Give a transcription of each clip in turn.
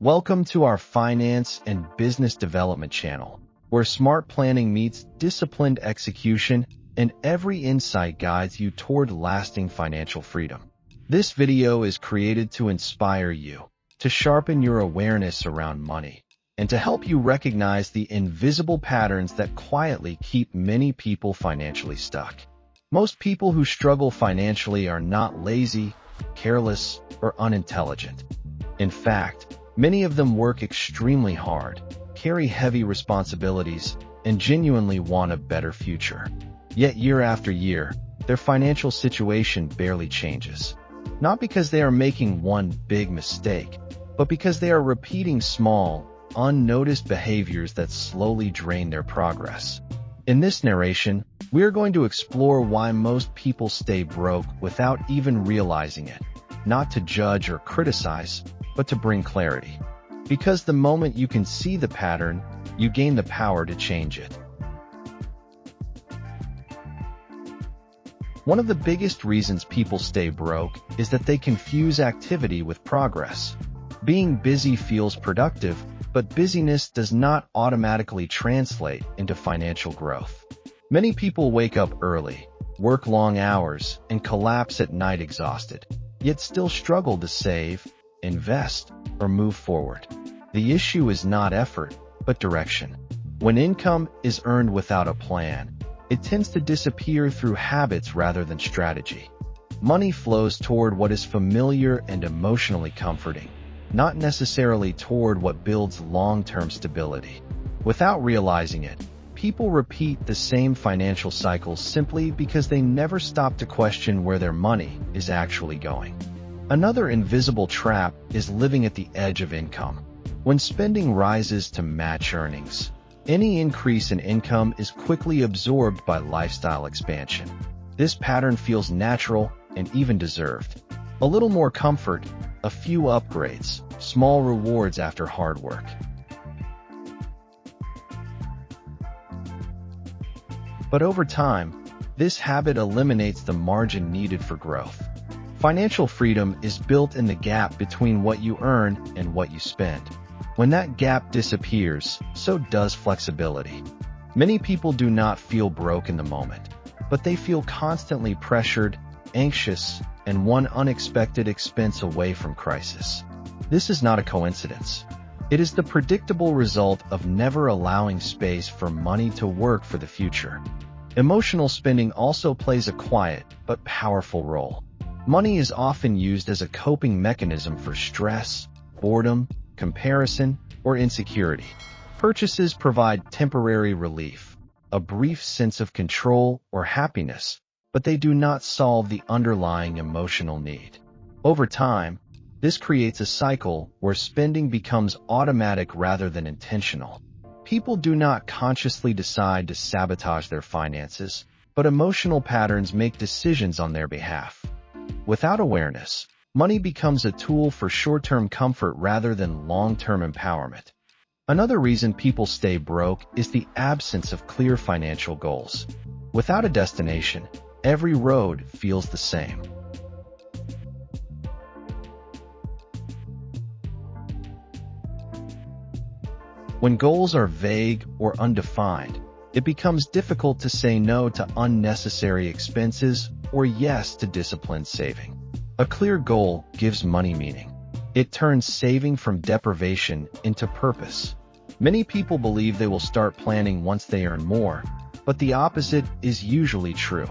Welcome to our finance and business development channel, where smart planning meets disciplined execution and every insight guides you toward lasting financial freedom. This video is created to inspire you, to sharpen your awareness around money, and to help you recognize the invisible patterns that quietly keep many people financially stuck. Most people who struggle financially are not lazy, careless, or unintelligent. In fact, many of them work extremely hard, carry heavy responsibilities, and genuinely want a better future. Yet year after year, their financial situation barely changes. Not because they are making one big mistake, but because they are repeating small, unnoticed behaviors that slowly drain their progress. In this narration, we are going to explore why most people stay broke without even realizing it, not to judge or criticize, but to bring clarity. Because the moment you can see the pattern, you gain the power to change it. One of the biggest reasons people stay broke is that they confuse activity with progress. Being busy feels productive, but busyness does not automatically translate into financial growth. Many people wake up early, work long hours, and collapse at night exhausted, yet still struggle to save, invest, or move forward. The issue is not effort, but direction. When income is earned without a plan, it tends to disappear through habits rather than strategy. Money flows toward what is familiar and emotionally comforting, not necessarily toward what builds long-term stability. Without realizing it, people repeat the same financial cycles simply because they never stop to question where their money is actually going. Another invisible trap is living at the edge of income. When spending rises to match earnings, any increase in income is quickly absorbed by lifestyle expansion. This pattern feels natural and even deserved. A little more comfort, a few upgrades, small rewards after hard work. But over time, this habit eliminates the margin needed for growth. Financial freedom is built in the gap between what you earn and what you spend. When that gap disappears, so does flexibility. Many people do not feel broke in the moment, but they feel constantly pressured, anxious, and one unexpected expense away from crisis. This is not a coincidence. It is the predictable result of never allowing space for money to work for the future. Emotional spending also plays a quiet but powerful role. Money is often used as a coping mechanism for stress, boredom, comparison, or insecurity. Purchases provide temporary relief, a brief sense of control or happiness, but they do not solve the underlying emotional need. Over time, this creates a cycle where spending becomes automatic rather than intentional. People do not consciously decide to sabotage their finances, but emotional patterns make decisions on their behalf. Without awareness, money becomes a tool for short-term comfort rather than long-term empowerment. Another reason people stay broke is the absence of clear financial goals. Without a destination, every road feels the same. When goals are vague or undefined, it becomes difficult to say no to unnecessary expenses or yes to disciplined saving. A clear goal gives money meaning. It turns saving from deprivation into purpose. Many people believe they will start planning once they earn more, but the opposite is usually true.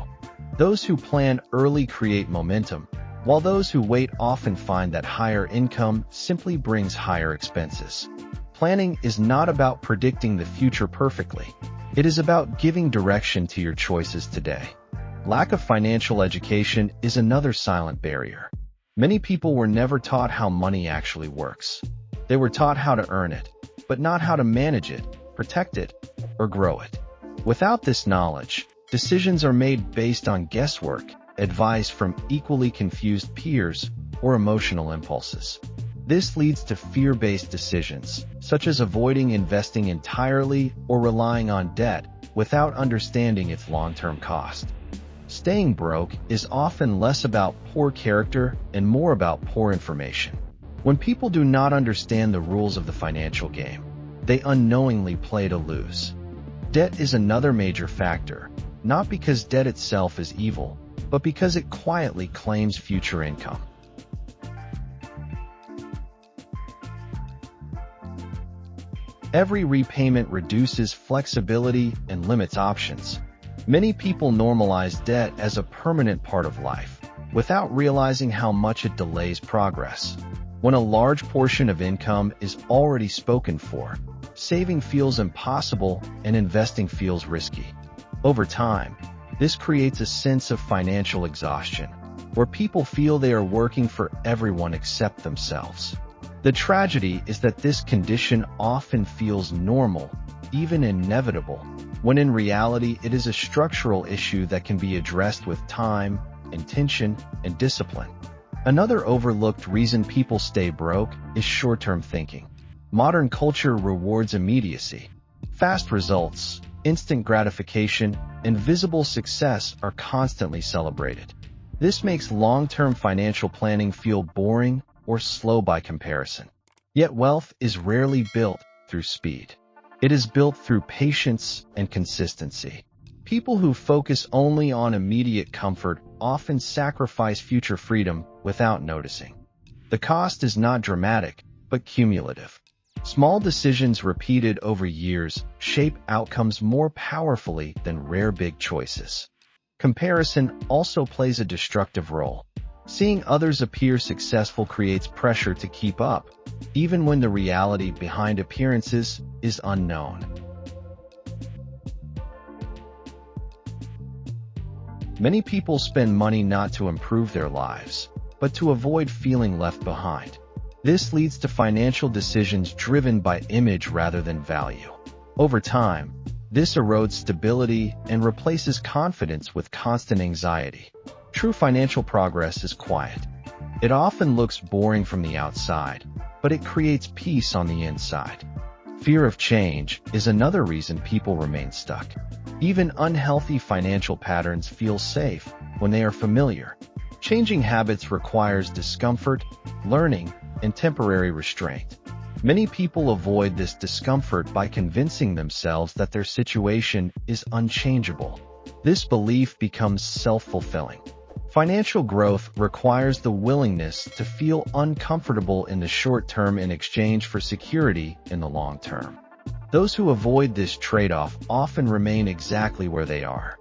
Those who plan early create momentum, while those who wait often find that higher income simply brings higher expenses. Planning is not about predicting the future perfectly. It is about giving direction to your choices today. Lack of financial education is another silent barrier. Many people were never taught how money actually works. They were taught how to earn it, but not how to manage it, protect it, or grow it. Without this knowledge, decisions are made based on guesswork, advice from equally confused peers, or emotional impulses. This leads to fear-based decisions, such as avoiding investing entirely or relying on debt without understanding its long-term cost. Staying broke is often less about poor character and more about poor information. When people do not understand the rules of the financial game, they unknowingly play to lose. Debt is another major factor, not because debt itself is evil, but because it quietly claims future income. Every repayment reduces flexibility and limits options. Many people normalize debt as a permanent part of life, without realizing how much it delays progress. When a large portion of income is already spoken for, saving feels impossible and investing feels risky. Over time, this creates a sense of financial exhaustion, where people feel they are working for everyone except themselves. The tragedy is that this condition often feels normal, even inevitable, when in reality it is a structural issue that can be addressed with time, intention, and discipline. Another overlooked reason people stay broke is short-term thinking. Modern culture rewards immediacy. Fast results, instant gratification, and visible success are constantly celebrated. This makes long-term financial planning feel boring or slow by comparison. Yet wealth is rarely built through speed. It is built through patience and consistency. People who focus only on immediate comfort often sacrifice future freedom without noticing. The cost is not dramatic, but cumulative. Small decisions repeated over years shape outcomes more powerfully than rare big choices. Comparison also plays a destructive role. Seeing others appear successful creates pressure to keep up, even when the reality behind appearances is unknown. Many people spend money not to improve their lives, but to avoid feeling left behind. This leads to financial decisions driven by image rather than value. Over time, this erodes stability and replaces confidence with constant anxiety. True financial progress is quiet. It often looks boring from the outside, but it creates peace on the inside. Fear of change is another reason people remain stuck. Even unhealthy financial patterns feel safe when they are familiar. Changing habits requires discomfort, learning, and temporary restraint. Many people avoid this discomfort by convincing themselves that their situation is unchangeable. This belief becomes self-fulfilling. Financial growth requires the willingness to feel uncomfortable in the short term in exchange for security in the long term. Those who avoid this trade-off often remain exactly where they are.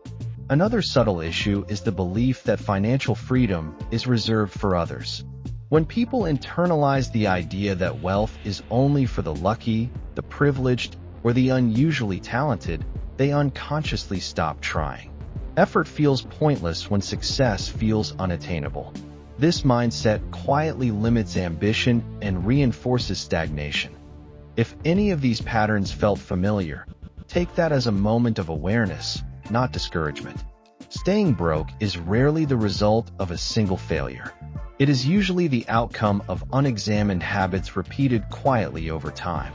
Another subtle issue is the belief that financial freedom is reserved for others. When people internalize the idea that wealth is only for the lucky, the privileged, or the unusually talented, they unconsciously stop trying. Effort feels pointless when success feels unattainable. This mindset quietly limits ambition and reinforces stagnation. If any of these patterns felt familiar, take that as a moment of awareness, not discouragement. Staying broke is rarely the result of a single failure. It is usually the outcome of unexamined habits repeated quietly over time.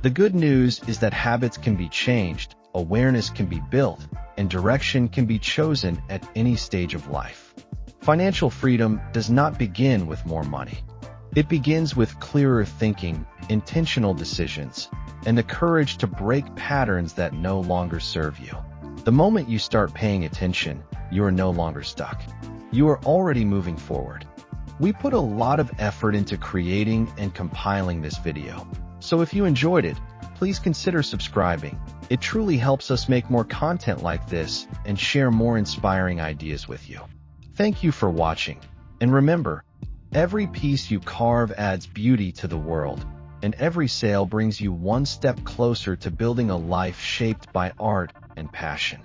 The good news is that habits can be changed, awareness can be built, and direction can be chosen at any stage of life. Financial freedom does not begin with more money. It begins with clearer thinking, intentional decisions, and the courage to break patterns that no longer serve you. The moment you start paying attention, you are no longer stuck. You are already moving forward. We put a lot of effort into creating and compiling this video, so if you enjoyed it, please consider subscribing. It truly helps us make more content like this and share more inspiring ideas with you. Thank you for watching, and remember, every piece you carve adds beauty to the world, and every sale brings you one step closer to building a life shaped by art and passion.